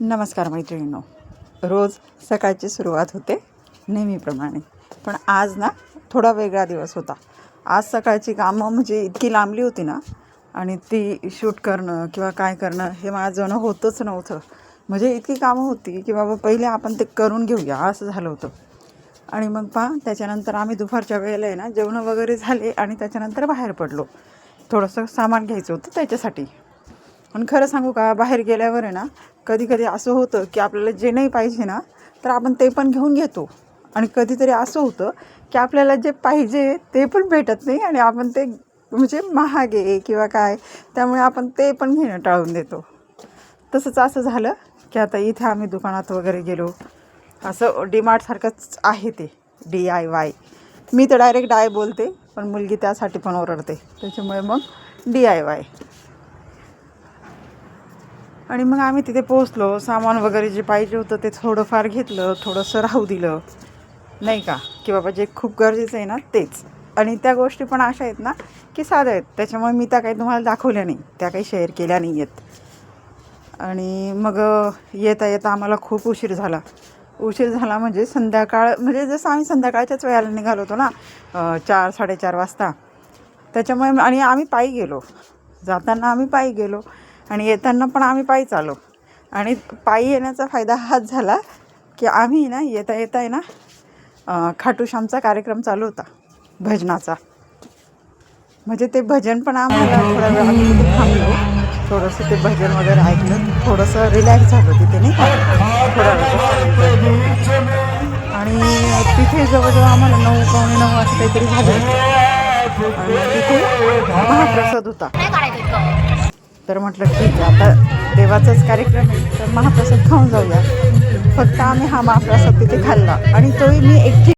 नमस्कार मैत्रिणींनो. रोज सकाळची सुरुवात होते नेहमीप्रमाणे, पण आज ना थोडा वेगळा दिवस होता. आज सकाळची कामं म्हणजे इतकी लांबली होती ना, आणि ती शूट करणं किंवा काय करणं हे माझं होतच नव्हतं. म्हणजे इतकी कामं होती की बाबा पहिले आपण ते करून घेऊया असं झालं होतं. आणि मग त्याच्यानंतर आम्ही दुपारच्या वेळेला आहे ना जेवणं वगैरे झाले आणि त्याच्यानंतर बाहेर पडलो. थोडंसं सामान घ्यायचं होतं त्याच्यासाठी. आणि खरं सांगू का, बाहेर गेल्यावर आहे ना कधी कधी असं होतं की आपल्याला जे नाही पाहिजे ना तर आपण ते पण घेऊन घेतो, आणि कधीतरी असं होतं की आपल्याला जे पाहिजे ते पण भेटत नाही आणि आपण ते म्हणजे महाग आहे किंवा काय, त्यामुळे आपण ते पण घेणं टाळून देतो. तसंच असं झालं की आता इथे आम्ही दुकानात वगैरे गेलो. असं डीमार्टसारखंच आहे ते, DIY. मी तर डायरेक्ट डाय बोलते, पण मुलगी त्यासाठी पण ओरडते, त्याच्यामुळे मग DIY. आणि मग आम्ही तिथे पोहोचलो. सामान वगैरे जे पाहिजे होतं ते थोडंफार घेतलं, थोडंसं राहू दिलं, नाही का, की बाबा जे खूप गरजेचं आहे ना तेच. आणि त्या गोष्टी पण अशा आहेत ना की साध्या आहेत, त्याच्यामुळे मी त्या काही तुम्हाला दाखवल्या नाही, त्या काही शेअर केल्या नाही आहेत. आणि मग येता येता आम्हाला खूप उशीर झाला. म्हणजे संध्याकाळ, म्हणजे जसं आम्ही संध्याकाळच्याच वेळेला निघालो होतो ना, 4-4:30 वाजता. त्याच्यामुळे आणि आम्ही पायी गेलो. जाताना आम्ही पायी गेलो आणि येताना पण आम्ही पायीच आलो. आणि पायी येण्याचा फायदा हाच झाला की आम्ही ना येता येता आहे ना खाटू श्यामचा कार्यक्रम चालू होता भजनाचा. म्हणजे ते भजन पण आम्हाला थोडा वेळ आम्ही तिथे थांबलो, थोडंसं ते भजन वगैरे ऐकलं, थोडंसं रिलॅक्स झालो तिथे, नाही का, थोडा वेळ बसल्यानंतर. आणि तिथे जवळजवळ आम्हाला 9-9:15 असं काहीतरी झालं. आणि तिथे महाप्रसाद होता. तर म्हटलं ठीक आहे, आता देवाचाच कार्यक्रम आहे तर महाप्रसाद खाऊन जाऊया. फक्त आम्ही हा महाप्रसाद तिथे खाल्ला, आणि तोही मी एकटी